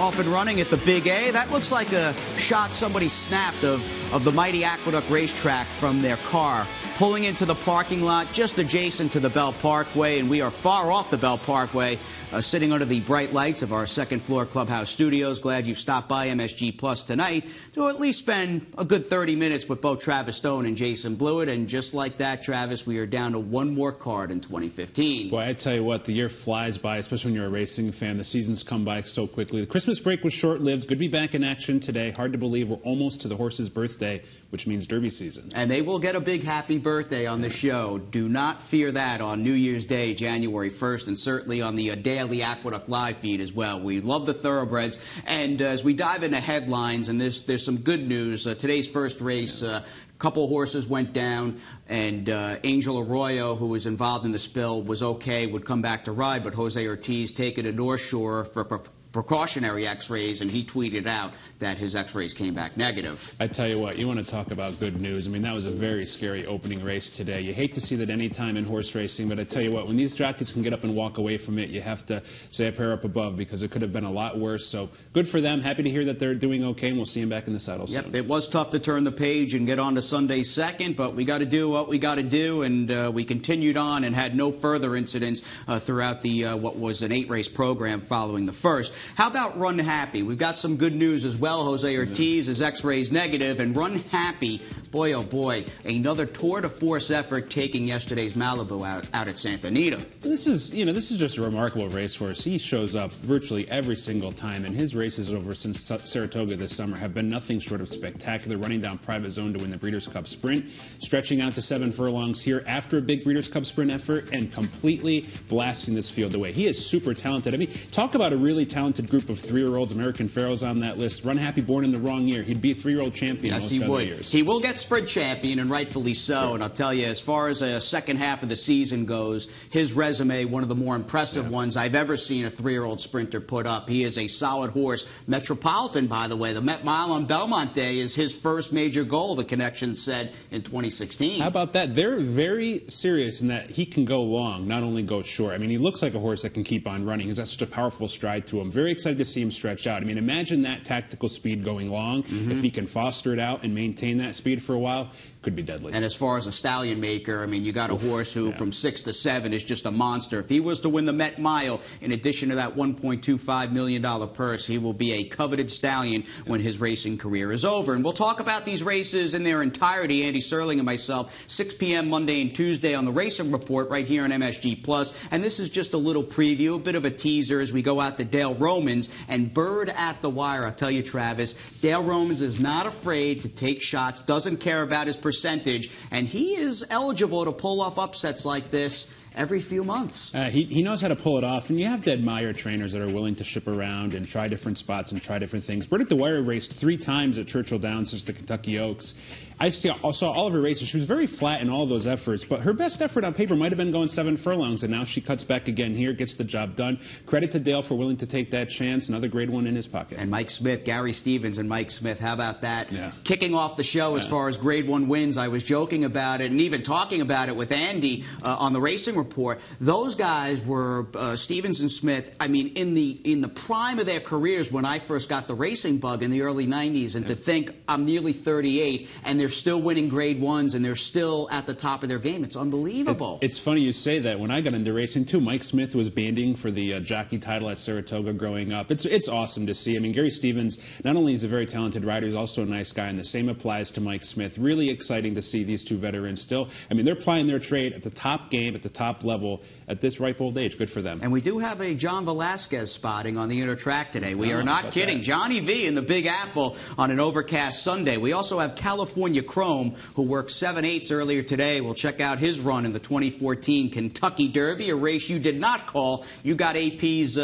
off and running at the Big A. That looks like a shot somebody snapped of the mighty Aqueduct racetrack from their car, pulling into the parking lot just adjacent to the Bell Parkway, and we are far off the Bell Parkway, sitting under the bright lights of our second-floor clubhouse studios. Glad you've stopped by MSG Plus tonight to at least spend a good 30 minutes with both Travis Stone and Jason Blewitt. And just like that, Travis, we are down to one more card in 2015. Boy, I tell you what, the year flies by, especially when you're a racing fan. The seasons come by so quickly. The Christmas break was short-lived. Good to be back in action today. Hard to believe we're almost to the horse's birthday, which means Derby season. And they will get a big happy birthday on the show. Do not fear that on New Year's Day, January 1st, and certainly on the daily Aqueduct live feed as well. We love the thoroughbreds. And as we dive into headlines, and there's some good news. Today's first race, a couple horses went down, and Angel Arroyo, who was involved in the spill, was okay, would come back to ride, but Jose Ortiz taken to North Shore for precautionary x-rays, and he tweeted out that his x-rays came back negative. I tell you what, you want to talk about good news. I mean, that was a very scary opening race today. You hate to see that any time in horse racing, but I tell you what, when these jockeys can get up and walk away from it, you have to say a prayer up above, because it could have been a lot worse. So good for them. Happy to hear that they're doing okay, and we'll see them back in the saddle soon. Yep, it was tough to turn the page and get on to Sunday second, but we got to do what we got to do, and we continued on and had no further incidents throughout the what was an 8-race program following the first. How about Run Happy? We've got some good news as well. Jose Ortiz, his x-rays negative, and Run Happy, boy oh boy, another tour de force effort taking yesterday's Malibu out at Santa Anita. This is just a remarkable racehorse. He shows up virtually every single time, and his races over since Saratoga this summer have been nothing short of spectacular, running down Private Zone to win the Breeders' Cup Sprint, stretching out to 7 furlongs here after a big Breeders' Cup Sprint effort, and completely blasting this field away. He is super talented. I mean, talk about a really talented group of 3-year-olds. American Pharoah's on that list. Run Happy born in the wrong year. He'd be a 3-year-old champion. Yes, he would. Years. He will get sprint champion, and rightfully so. Sure. And I'll tell you, as far as a second half of the season goes, his resume, one of the more impressive ones I've ever seen a 3-year-old sprinter put up. He is a solid horse. Metropolitan, by the way, the Met Mile on Belmont Day is his first major goal, the connection said, in 2016. How about that? They're very serious in that he can go long, not only go short. I mean, he looks like a horse that can keep on running. He's got such a powerful stride to him. Very excited to see him stretch out. I mean, imagine that tactical speed going long. If he can foster it out and maintain that speed for a while, could be deadly. And as far as a stallion maker, I mean, you got a horse who from 6 to 7 is just a monster. If he was to win the Met Mile, in addition to that $1.25 million purse, he will be a coveted stallion when his racing career is over. And we'll talk about these races in their entirety, Andy Serling and myself, 6 p.m. Monday and Tuesday on the Racing Report right here on MSG Plus. And this is just a little preview, a bit of a teaser as we go out to Dale Romans and Bird at the Wire. I'll tell you, Travis, Dale Romans is not afraid to take shots, doesn't care about his percentage, and he is eligible to pull off upsets like this every few months. He knows how to pull it off, and you have to admire trainers that are willing to ship around and try different spots and try different things. Bird at the Wire raced 3 times at Churchill Downs since the Kentucky Oaks. I saw all of her races. She was very flat in all those efforts, but her best effort on paper might have been going 7 furlongs, and now she cuts back again here, gets the job done. Credit to Dale for willing to take that chance. Another grade 1 in his pocket. And Mike Smith, Gary Stevens and Mike Smith, how about that? Yeah. Kicking off the show as far as grade 1 wins, I was joking about it and even talking about it with Andy on the Racing Report. Those guys were, Stevens and Smith, I mean, in the prime of their careers when I first got the racing bug in the early 90s, and to think I'm nearly 38 and they're still winning grade 1s and they're still at the top of their game. It's unbelievable. It's funny you say that. When I got into racing, too, Mike Smith was banding for the jockey title at Saratoga growing up. It's awesome to see. I mean, Gary Stevens, not only is a very talented rider, he's also a nice guy, and the same applies to Mike Smith. Really exciting to see these two veterans still. I mean, they're plying their trade at the top game, at the top level, at this ripe old age. Good for them. And we do have a John Velasquez spotting on the inner track today. We are not kidding. That. Johnny V in the Big Apple on an overcast Sunday. We also have California Chrome, who worked 7/8 earlier today. We'll check out his run in the 2014 Kentucky Derby, a race you did not call. You got AP's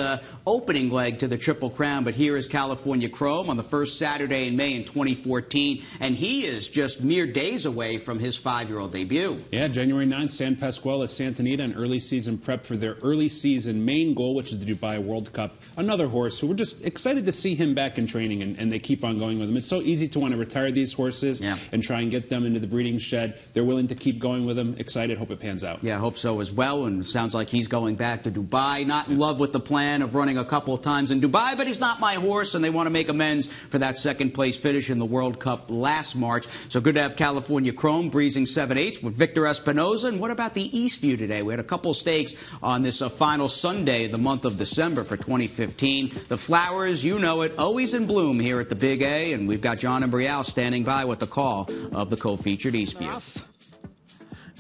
opening leg to the Triple Crown, but here is California Chrome on the first Saturday in May in 2014, and he is just mere days away from his 5-year-old debut. Yeah, January 9th, San Pasquale at Santa Anita. Alameda in early season prep for their early season main goal, which is the Dubai World Cup. Another horse who we're just excited to see him back in training, and they keep on going with him. It's so easy to want to retire these horses and try and get them into the breeding shed. They're willing to keep going with them. Excited, hope it pans out. Yeah, I hope so as well. And it sounds like he's going back to Dubai. Not in love with the plan of running a couple of times in Dubai, but he's not my horse, and they want to make amends for that second-place finish in the World Cup last March. So good to have California Chrome breezing 7/8 with Victor Espinoza. And what about the Eastview today? We had a couple stakes on this final Sunday of the month of December for 2015. The flowers, you know it, always in bloom here at the Big A, and we've got John and Brielle standing by with the call of the co-featured Eastview.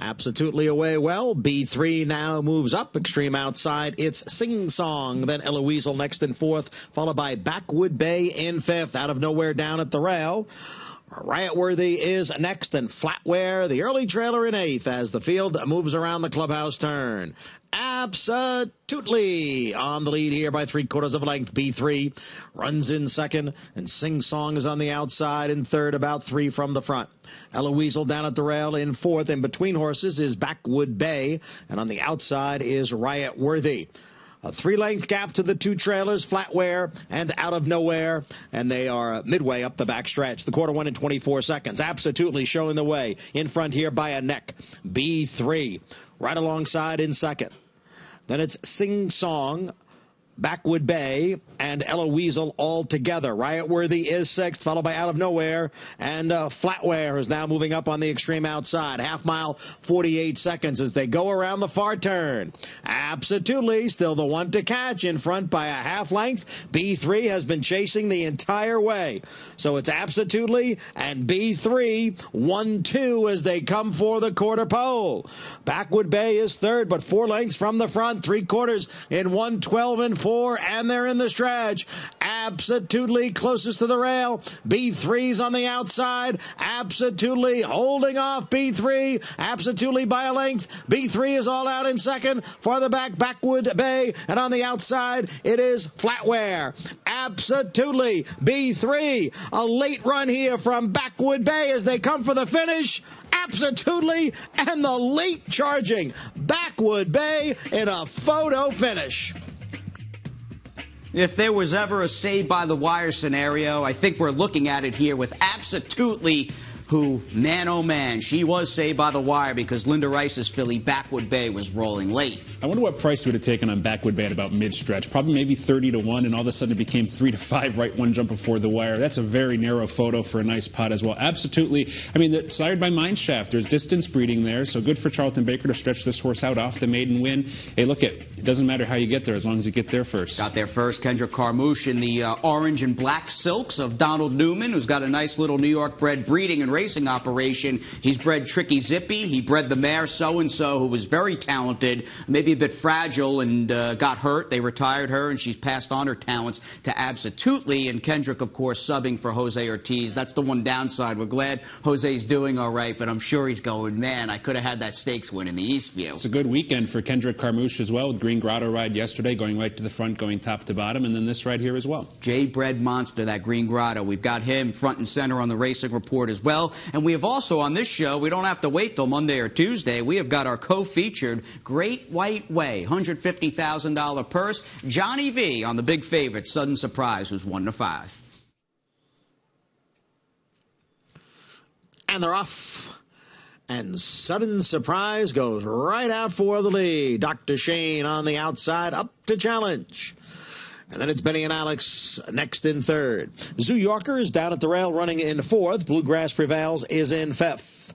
Absolutely away well. B3 now moves up. Extreme outside. It's Sing Song. Then Eloise next in fourth, followed by Backwood Bay in fifth. Out of nowhere down at the rail. Riot Worthy is next, and Flatware, the early trailer in eighth as the field moves around the clubhouse turn. Absolutely on the lead here by 3/4 of a length. B3 runs in second, and Sing Song is on the outside in third, about 3 from the front. Eloise down at the rail in fourth. In between horses is Backwood Bay, and on the outside is Riot Worthy. A 3-length gap to the 2 trailers, Flatware and Out of Nowhere, and they are midway up the back stretch. The quarter went in 24 seconds. Absolutely showing the way in front here by a neck. B3 right alongside in second. Then it's Sing Song, Backwood Bay, and Eloise all together. Riot Worthy is sixth, followed by Out of Nowhere, and Flatware is now moving up on the extreme outside. Half mile, 48 seconds as they go around the far turn. Absolutely still the one to catch in front by a half length. B3 has been chasing the entire way. So it's Absolutely and B3, 1-2 as they come for the quarter pole. Backwood Bay is third, but 4 lengths from the front. 3/4 in 1:12 and 4, and they're in the stretch. Absolutely closest to the rail. B3's on the outside. Absolutely holding off B3. Absolutely by a length. B3 is all out in second. Farther back, Backwood Bay, and on the outside, it is Flatware. Absolutely B3. A late run here from Backwood Bay as they come for the finish. Absolutely, and the late charging Backwood Bay in a photo finish. If there was ever a saved-by-the-wire scenario, I think we're looking at it here with Absolutely, who, man oh man, she was saved by the wire because Linda Rice's filly Backwood Bay was rolling late. I wonder what price would have taken on Backwood Bay at about mid-stretch. Probably maybe 30-1, and all of a sudden it became 3-5 right one jump before the wire. That's a very narrow photo for a nice pot as well. Absolutely. I mean, sired by Mineshaft. There's distance breeding there, so good for Charlton Baker to stretch this horse out off the maiden win. Hey, look, it doesn't matter how you get there as long as you get there first. Got there first. Kendra Carmouche in the orange and black silks of Donald Newman, who's got a nice little New York-bred breeding and racing operation. He's bred Tricky Zippy. He bred the mare So-and-So, who was very talented, maybe a bit fragile, and got hurt. They retired her, and she's passed on her talents to Absolutely. And Kendrick, of course, subbing for Jose Ortiz. That's the one downside. We're glad Jose's doing all right, but I'm sure he's going, man, I could have had that stakes win in the Eastview. It's a good weekend for Kendrick Carmouche as well, with Green Grotto ride yesterday, going right to the front, going top to bottom, and then this ride here as well. Jade-bred monster, that Green Grotto. We've got him front and center on the Racing Report as well. And we have also on this show, we don't have to wait till Monday or Tuesday, we have got our co-featured Great White Way, $150,000 purse, Johnny V on the big favorite, Sudden Surprise, who's 1-5. And they're off. And Sudden Surprise goes right out for the lead. Dr. Shane on the outside, up to challenge. And then it's Benny and Alex next in third. Zoo Yorker is down at the rail running in fourth. Bluegrass Prevails is in fifth.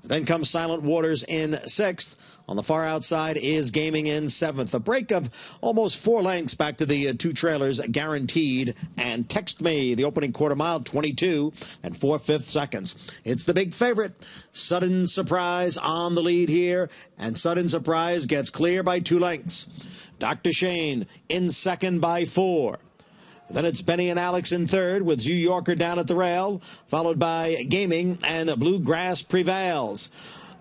Then comes Silent Waters in sixth. On the far outside is Gaming in seventh. A break of almost 4 lengths back to the 2 trailers, Guaranteed and Text Me. The opening quarter mile, 22 and 4/5 seconds. It's the big favorite, Sudden Surprise on the lead here, and Sudden Surprise gets clear by 2 lengths. Dr. Shane in second by 4. Then it's Benny and Alex in third with Zoo Yorker down at the rail, followed by Gaming and Bluegrass Prevails.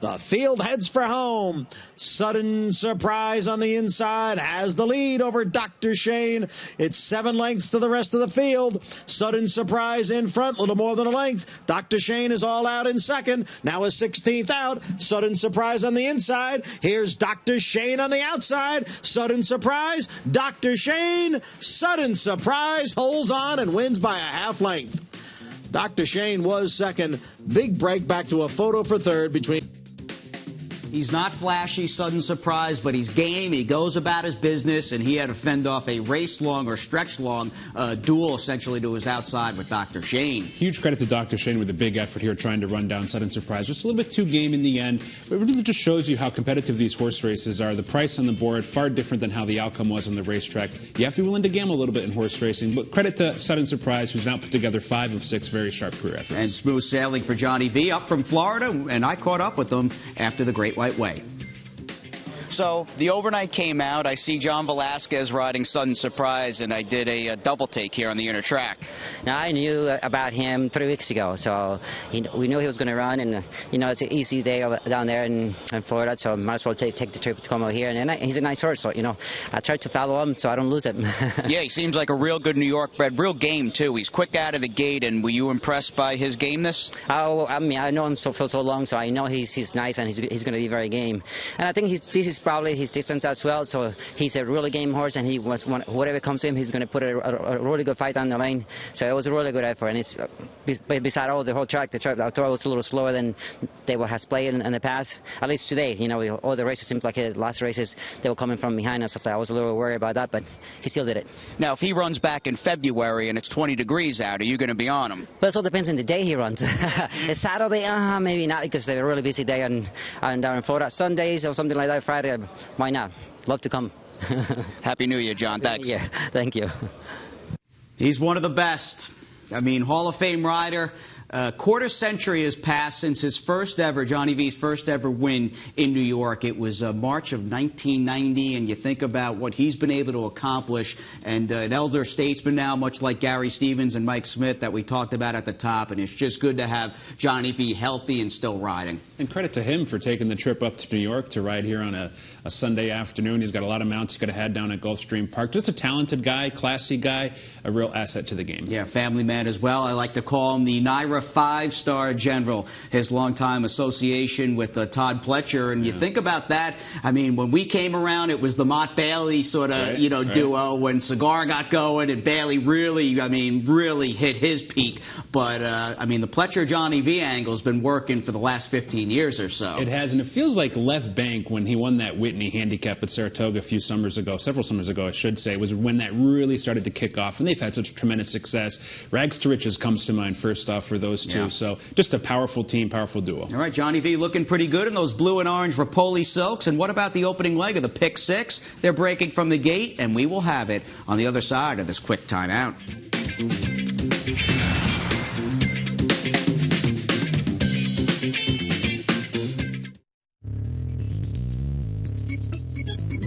The field heads for home. Sudden Surprise on the inside has the lead over Dr. Shane. It's 7 lengths to the rest of the field. Sudden Surprise in front, little more than a length. Dr. Shane is all out in second. Now a 16th out. Sudden Surprise on the inside. Here's Dr. Shane on the outside. Sudden Surprise. Dr. Shane. Sudden Surprise holds on and wins by a half length. Dr. Shane was second. Big break back to a photo for third between. He's not flashy, Sudden Surprise, but he's game. He goes about his business, and he had to fend off a race-long or stretch-long duel, essentially, to his outside with Dr. Shane. Huge credit to Dr. Shane with a big effort here trying to run down Sudden Surprise. Just a little bit too game in the end. But it really just shows you how competitive these horse races are. The price on the board, far different than how the outcome was on the racetrack. You have to be willing to gamble a little bit in horse racing. But credit to Sudden Surprise, who's now put together 5 of 6 very sharp career efforts. And smooth sailing for Johnny V up from Florida, and I caught up with him after the Great White Way. So the overnight came out. I see John Velasquez riding Sudden Surprise, and I did a double take here on the inner track. Now, I knew about him 3 weeks ago, so we knew he was going to run, and it's an easy day down there in Florida, so might as well take the trip to come over here. And he's a nice horse, so I tried to follow him so I don't lose him. Yeah, he seems like a real good New York bred, real game too. He's quick out of the gate, and were you impressed by his gameness? Oh, I mean, I know him for so long, so I know he's nice and he's going to be very game. And I think this is probably his distance as well, so he's a really game horse, and whatever comes to him, he's going to put a really good fight on the lane. So it was a really good effort, and it's beside all the whole track, the throw was a little slower than they has played in the past. At least today, all the races seemed like the last races they were coming from behind us. So I was a little worried about that, but he still did it. Now, if he runs back in February and it's 20 degrees out, are you going to be on him? Well, it all depends on the day he runs. It's Saturday, maybe not, because it's a really busy day down in Florida. Sundays or something like that, Friday, why not? Love to come. Happy New Year, John. Thanks. Yeah, thank you. He's one of the best. I mean, Hall of Fame rider. Quarter century has passed since his first ever, Johnny V's first ever win in New York. It was March of 1990, and you think about what he's been able to accomplish, and an elder statesman now, much like Gary Stevens and Mike Smith that we talked about at the top, and it's just good to have Johnny V healthy and still riding. And credit to him for taking the trip up to New York to ride here on a Sunday afternoon. He's got a lot of mounts he could have had down at Gulfstream Park. Just a talented guy, classy guy, a real asset to the game. Yeah, family man as well. I like to call him the Naira 5-star general, his longtime association with Todd Pletcher. And you think about that, I mean, when we came around, it was the Mott Bailey sort of, duo. When Cigar got going and Bailey really hit his peak. But, the Pletcher-Johnny V angle's been working for the last 15 years or so. It has, and it feels like Left Bank, when he won that Whitney handicap at Saratoga several summers ago, I should say, was when that really started to kick off. And they've had such tremendous success. Rags to Riches comes to mind first off for those two. Yeah. So just a powerful team, powerful duo. All right, Johnny V looking pretty good in those blue and orange Rapoli silks. And what about the opening leg of the pick 6? They're breaking from the gate, and we will have it on the other side of this quick timeout.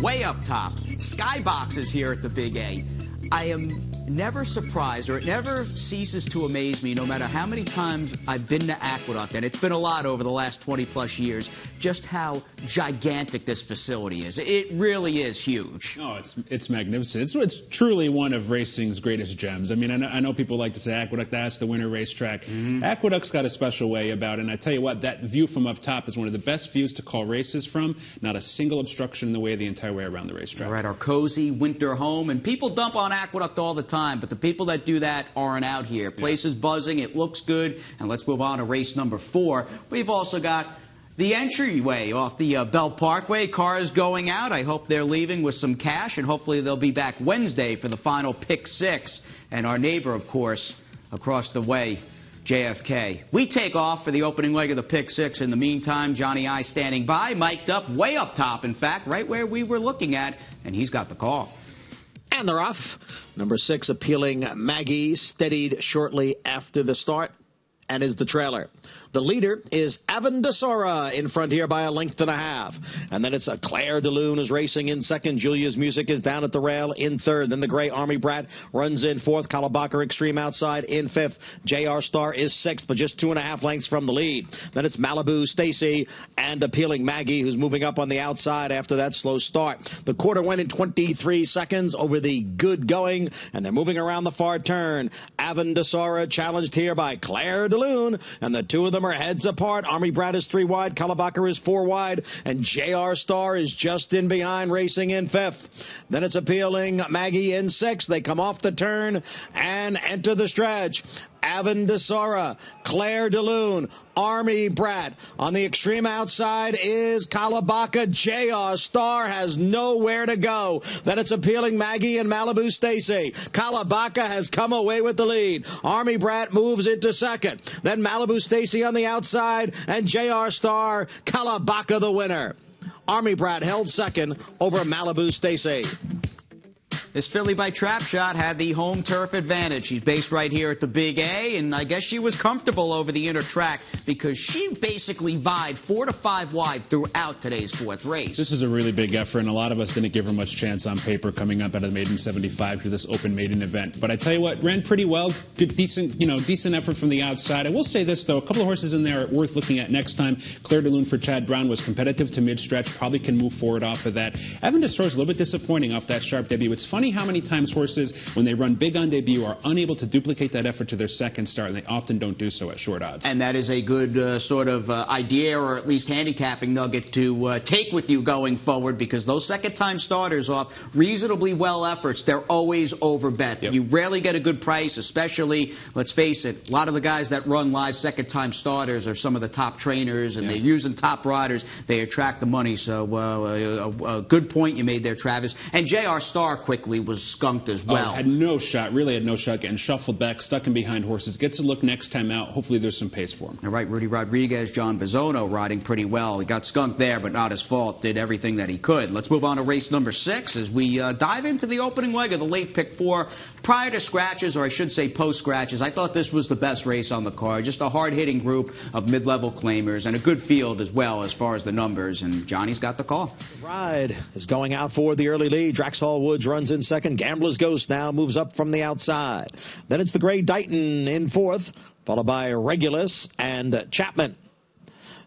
Way up top, Skybox is here at the Big A. I am never surprised, or it never ceases to amaze me, no matter how many times I've been to Aqueduct, and it's been a lot over the last 20-plus years, just how gigantic this facility is. It really is huge. Oh, it's magnificent. It's truly one of racing's greatest gems. I mean, I know people like to say Aqueduct, that's the winter racetrack. Mm-hmm. Aqueduct's got a special way about it, and I tell you what, that view from up top is one of the best views to call races from. Not a single obstruction in the way the entire way around the racetrack. All right, our cozy winter home, and people dump on Aqueduct all the time, but the people that do that aren't out here. Place is buzzing, it looks good, and let's move on to race number 4. We've also got the entryway off the Bell Parkway. Cars going out. I hope they're leaving with some cash, and hopefully they'll be back Wednesday for the final pick 6. And our neighbor, of course, across the way, JFK. We take off for the opening leg of the pick 6. In the meantime, Johnny I standing by, mic'd up, way up top, in fact, right where we were looking at, and he's got the call. And they're off. Number 6, Appealing Maggie, steadied shortly after the start, and is the trailer. The The leader is Avendesora in front here by a length and a half. And then it's a Claire de Lune is racing in second. Julia's Music is down at the rail in third. Then the gray Army Brat runs in fourth. Kalabaka Extreme outside in fifth. JR Star is sixth, but just 2.5 lengths from the lead. Then it's Malibu Stacy and Appealing Maggie, who's moving up on the outside after that slow start. The quarter went in 23 seconds over the good going, and they're moving around the far turn. Avendesora challenged here by Claire de Lune, and the two of them are heads apart. Army Brat is 3 wide, Kalabaka is 4 wide, and JR Star is just in behind, racing in fifth. Then it's Appealing Maggie in sixth. They come off the turn and enter the stretch. Avendesora, Claire de Lune, Army Brat. On the extreme outside is Kalabaka. JR Star has nowhere to go. Then it's Appealing Maggie and Malibu Stacy. Kalabaka has come away with the lead. Army Brat moves into second. Then Malibu Stacy on the outside, and JR Star, Kalabaka the winner. Army Brat held second over Malibu Stacy. This filly by Trap Shot had the home turf advantage. She's based right here at the Big A, and I guess she was comfortable over the inner track because she basically vied 4 to 5 wide throughout today's fourth race. This is a really big effort, and a lot of us didn't give her much chance on paper coming up out of the maiden 75 to this open maiden event. But I tell you what, ran pretty well. Good, decent effort from the outside. I will say this, though, a couple of horses in there are worth looking at next time. Claire de Lune for Chad Brown was competitive to mid-stretch, probably can move forward off of that. Avendesora is a little bit disappointing off that sharp debut. It's funny how many times horses, when they run big on debut, are unable to duplicate that effort to their second start, and they often don't do so at short odds. And that is a good idea, or at least handicapping nugget to take with you going forward, because those second-time starters off reasonably well efforts, they're always overbet. Yep. You rarely get a good price, especially, let's face it, a lot of the guys that run live second-time starters are some of the top trainers, and they're using top riders. They attract the money, so a good point you made there, Travis. And JR Star quickly was skunked as well. Had no shot, really had no shot, getting shuffled back, stuck in behind horses. Gets a look next time out. Hopefully there's some pace for him. All right, Rudy Rodriguez, John Bisono riding pretty well. He got skunked there, but not his fault. Did everything that he could. Let's move on to race number 6 as we dive into the opening leg of the late pick 4. Prior to scratches, or I should say post-scratches, I thought this was the best race on the card. Just a hard-hitting group of mid-level claimers and a good field as well as far as the numbers, and Johnny's got the call. The ride is going out for the early lead. Draxall Woods runs in second. Gambler's Ghost now moves up from the outside. Then it's the Gray Dighton in fourth, followed by Regulus and Chapman.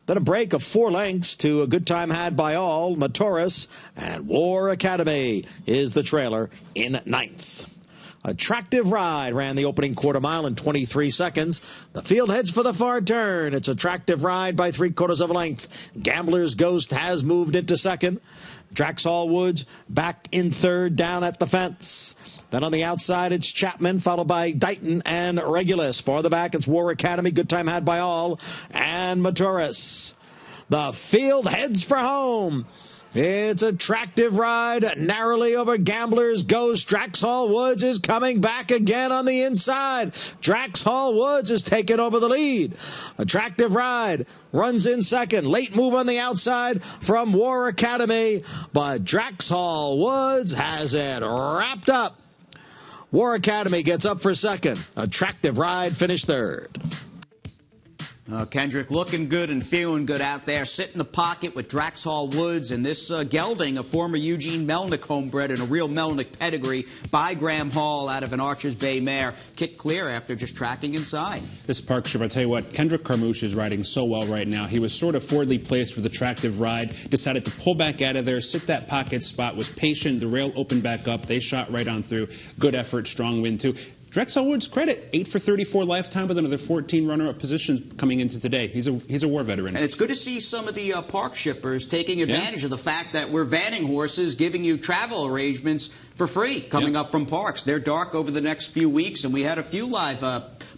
Then a break of 4 lengths to a good time had by all. Matoris and War Academy is the trailer in ninth. Attractive Ride ran the opening quarter mile in 23 seconds. The field heads for the far turn. It's Attractive Ride by 3/4 of a length. Gambler's Ghost has moved into second. Draxall Woods back in third down at the fence. Then on the outside, it's Chapman, followed by Dighton and Regulus. Farther back, it's War Academy, good time had by all, and Maturis. The field heads for home. It's Attractive Ride, narrowly over Gambler's Ghost. Draxall Woods is coming back again on the inside. Draxall Woods is taking over the lead. Attractive Ride runs in second. Late move on the outside from War Academy, but Draxall Woods has it wrapped up. War Academy gets up for second. Attractive Ride finished third. Kendrick looking good and feeling good out there. Sit in the pocket with Draxall Woods and this gelding, a former Eugene Melnick homebred and a real Melnick pedigree by Graham Hall out of an Archers Bay mare. Kicked clear after just tracking inside. This partnership, I tell you what, Kendrick Carmouche is riding so well right now. He was sort of forwardly placed with Attractive Ride, decided to pull back out of there, sit that pocket spot, was patient. The rail opened back up. They shot right on through. Good effort, strong win too. Draxall Woods, credit, 8 for 34 lifetime with another 14 runner-up positions coming into today. He's a war veteran. And it's good to see some of the park shippers taking advantage of the fact that we're vanning horses, giving you travel arrangements for free coming up from parks. They're dark over the next few weeks, and we had a few live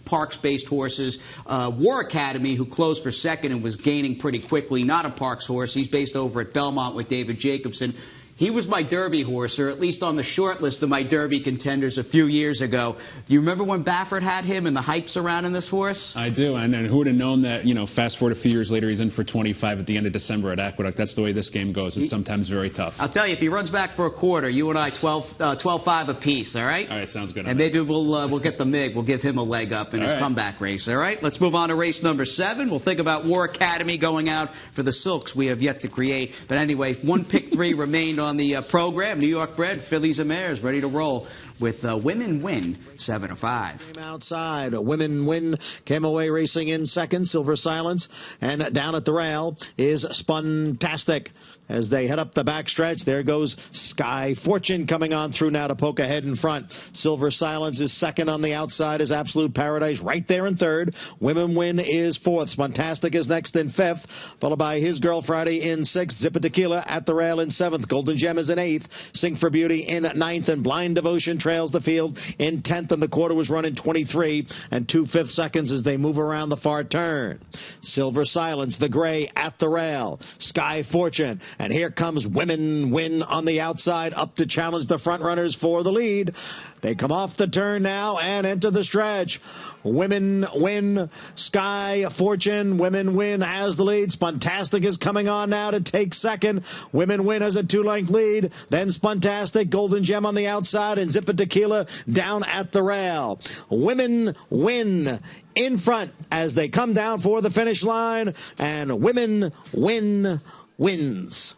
parks-based horses. War Academy, who closed for second and was gaining pretty quickly, not a parks horse. He's based over at Belmont with David Jacobson. He was my Derby horse, or at least on the short list of my Derby contenders a few years ago. Do you remember when Baffert had him and the hype surrounding this horse? I do, and who would have known that, fast forward a few years later, he's in for 25 at the end of December at Aqueduct. That's the way this game goes. It's sometimes very tough. I'll tell you, if he runs back for a quarter, you and I 12-5 apiece, all right? All right, sounds good. And maybe we'll get the MiG. We'll give him a leg up in his comeback race, all right? Let's move on to race number 7. We'll think about War Academy going out for the Silks we have yet to create. But anyway, one pick 3 remained on the program. New York bred, fillies and mares ready to roll with Women Win 7-5. Outside, Women Win came away racing in second, Silver Silence, and down at the rail is Spuntastic. As they head up the backstretch, there goes Sky Fortune coming on through now to poke ahead in front. Silver Silence is second. On the outside is Absolute Paradise right there in third. Women Win is fourth. Spuntastic is next in fifth, followed by His Girl Friday in sixth. Zip of Tequila at the rail in seventh. Golden Gem is in eighth. Sing for Beauty in ninth, and Blind Devotion trails the field in 10th, and the quarter was run in 23 and 2/5 seconds as they move around the far turn. Silver Silence, the gray at the rail. Sky Fortune, and here comes Women Win on the outside, up to challenge the front runners for the lead. They come off the turn now and enter the stretch. Women Win, Sky Fortune. Women Win has the lead. Spuntastic is coming on now to take second. Women Win has a 2-length lead. Then Spuntastic, Golden Gem on the outside, and Zip of Tequila down at the rail. Women Win in front as they come down for the finish line, and Women Win wins.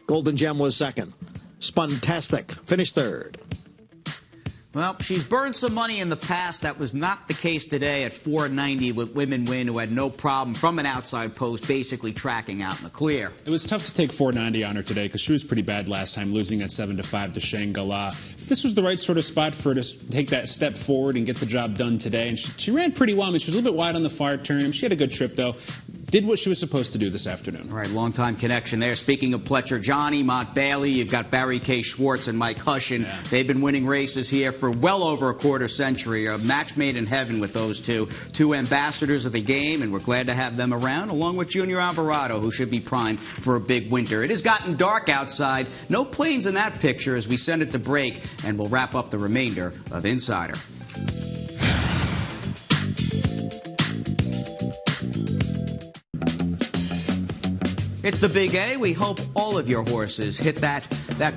Golden Gem was second. Spuntastic finished third. Well, she's burned some money in the past. That was not the case today at 490 with Women Win, who had no problem from an outside post, basically tracking out in the clear. It was tough to take 490 on her today because she was pretty bad last time, losing at 7-5 to Shangela. This was the right sort of spot for her to take that step forward and get the job done today. And she ran pretty well. I mean, she was a little bit wide on the far turn. She had a good trip, though. Did what she was supposed to do this afternoon. All right, long-time connection there. Speaking of Pletcher Johnny, Mont Bailey, you've got Barry K. Schwartz and Mike Hushin. Yeah. They've been winning races here for well over a quarter century. A match made in heaven with those two ambassadors of the game, and we're glad to have them around, along with Junior Alvarado, who should be primed for a big winter. It has gotten dark outside. No planes in that picture as we send it to break, and we'll wrap up the remainder of Insider. It's the Big A. We hope all of your horses hit that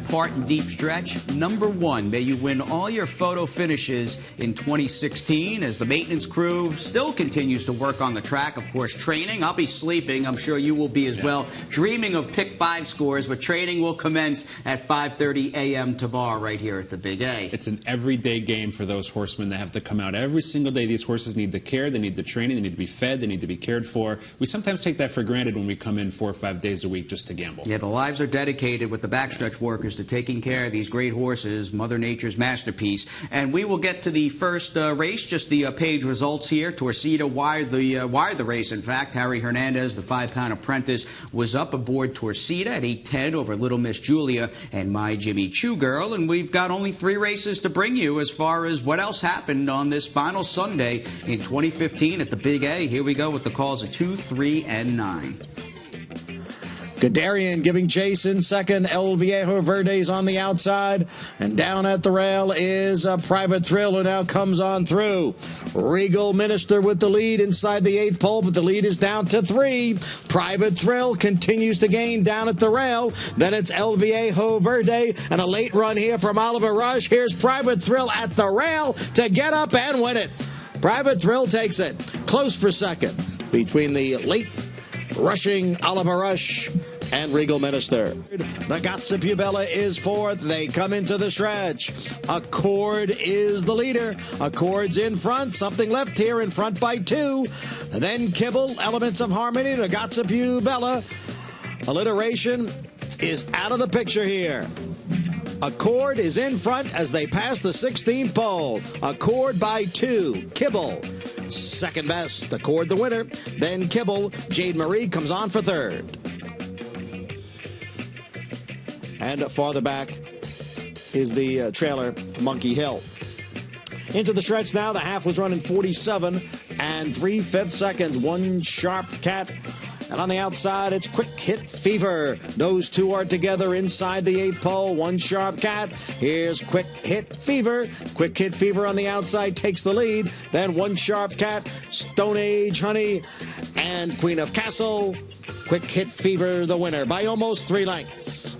part in deep stretch. Number 1, may you win all your photo finishes in 2016 as the maintenance crew still continues to work on the track. Of course, training. I'll be sleeping. I'm sure you will be as well. Dreaming of pick 5 scores, but training will commence at 5:30 a.m. tomorrow right here at the Big A. It's an everyday game for those horsemen. They have to come out every single day. These horses need the care. They need the training. They need to be fed. They need to be cared for. We sometimes take that for granted when we come in 4 or 5 days a week just to gamble. Yeah, the lives are dedicated with the backstretch workers to taking care of these great horses, Mother Nature's masterpiece. And we will get to the first race, just the page results here. Torcida wired the race, in fact. Harry Hernandez, the 5-pound apprentice, was up aboard Torcida at 8:10 over Little Miss Julia and My Jimmy Choo Girl. And we've got only 3 races to bring you as far as what else happened on this final Sunday in 2015 at the Big A. Here we go with the calls of 2, 3, and 9. Gadarian giving chase in second. El Viejo Verde's on the outside. And down at the rail is a Private Thrill, who now comes on through. Regal Minister with the lead inside the 8th pole, but the lead is down to 3. Private Thrill continues to gain down at the rail. Then it's El Viejo Verde, and a late run here from Oliver Rush. Here's Private Thrill at the rail to get up and win it. Private Thrill takes it. Close for second between the late rushing Oliver Rush and Regal Minister. Ragazza Pubella is 4th. They come into the stretch. Accord is the leader. Accord's in front. Something left here in front by 2. And then Kibble, Elements of Harmony, Ragazza Pubella. Alliteration is out of the picture here. Accord is in front as they pass the 16th pole. Accord by 2. Kibble, second best. Accord the winner. Then Kibble. Jade Marie comes on for 3rd. And farther back is the trailer, Monkey Hill. Into the stretch now. The half was running 47 and 3/5 seconds. One Sharp Cat And on the outside, it's Quick Hit Fever. Those two are together inside the 8th pole. One Sharp Cat. Here's Quick Hit Fever. Quick Hit Fever on the outside takes the lead. Then One Sharp Cat, Stone Age Honey, and Queen of Castle. Quick Hit Fever the winner by almost 3 lengths.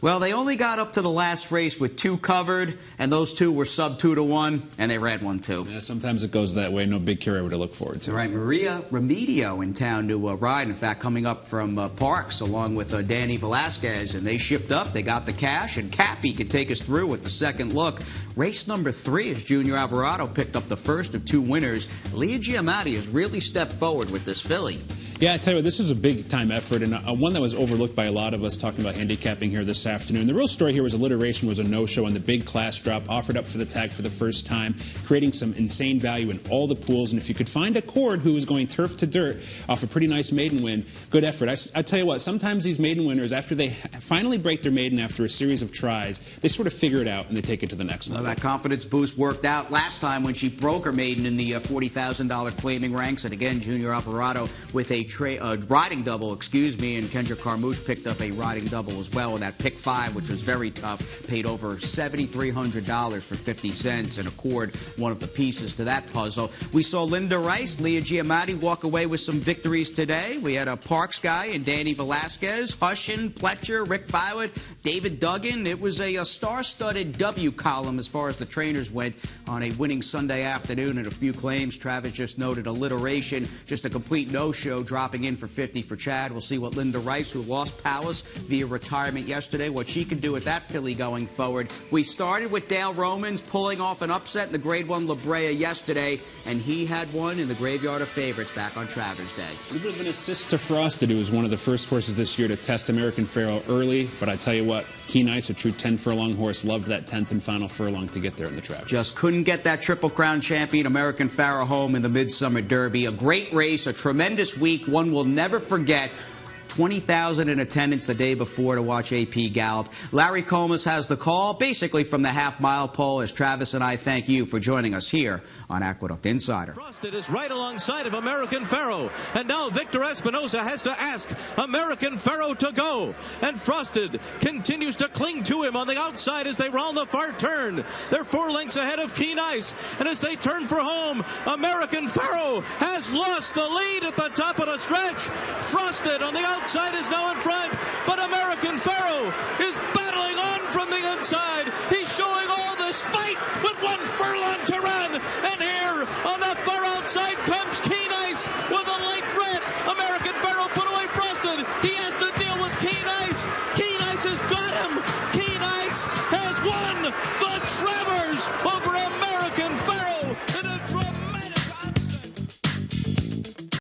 Well, they only got up to the last race with 2 covered, and those 2 were sub 2-1, and they ran 1 too. Yeah, sometimes it goes that way. No big carrier to look forward to. All right, Maria Remedio in town to ride. In fact, coming up from Parks along with Danny Velasquez, and they shipped up. They got the cash, and Cappy could take us through with the second look. Race number 3 as Junior Alvarado picked up the first of 2 winners. Leah Giamatti has really stepped forward with this filly. Yeah, I tell you what, this is a big-time effort, and one that was overlooked by a lot of us talking about handicapping here this afternoon. The real story here was alliteration was a no-show on the big class drop, offered up for the tag for the first time, creating some insane value in all the pools. And if you could find a Cord who was going turf to dirt off a pretty nice maiden win, good effort. I tell you what, sometimes these maiden winners, after they finally break their maiden after a series of tries, they sort of figure it out and they take it to the next level. Well, that confidence boost worked out last time when she broke her maiden in the $40,000 claiming ranks. And again, Junior Alvarado with a riding double, and Kendra Carmouche picked up a riding double as well in that pick 5, which was very tough. Paid over $7,300 for 50 cents, and Accord one of the pieces to that puzzle. We saw Linda Rice, Leah Giamatti walk away with some victories today. We had a Parks guy and Danny Velasquez, Hushin, Pletcher, Rick Blewitt, David Duggan. It was a star-studded W column as far as the trainers went on a winning Sunday afternoon, and a few claims. Travis just noted alliteration, just a complete no-show, dropping in for 50 for Chad. We'll see what Linda Rice, who lost Powers via retirement yesterday, what she can do with that filly going forward. We started with Dale Romans pulling off an upset in the Grade 1 La Brea yesterday, and he had one in the Graveyard of Favorites back on Travers Day. A little bit of an assist to Frosted, who was one of the first horses this year to test American Pharoah early, but I tell you what, Keen Ice, a true 10-furlong horse, loved that 10th and final furlong to get there in the Travers. Just couldn't get that Triple Crown champion American Pharoah home in the Midsummer Derby. A great race, a tremendous week, one we'll never forget. 20,000 in attendance the day before to watch AP gallop. Larry Comas has the call, basically from the half-mile pole, as Travis and I thank you for joining us here on Aqueduct Insider. Frosted is right alongside of American Pharoah, and now Victor Espinosa has to ask American Pharoah to go, and Frosted continues to cling to him on the outside as they round the far turn. They're 4 lengths ahead of Keen Ice, and as they turn for home, American Pharoah has lost the lead at the top of the stretch. Frosted on the outside is now in front, but American Pharoah is battling on from the inside. He's showing all this fight with 1 furlong to run, and here on the far outside comes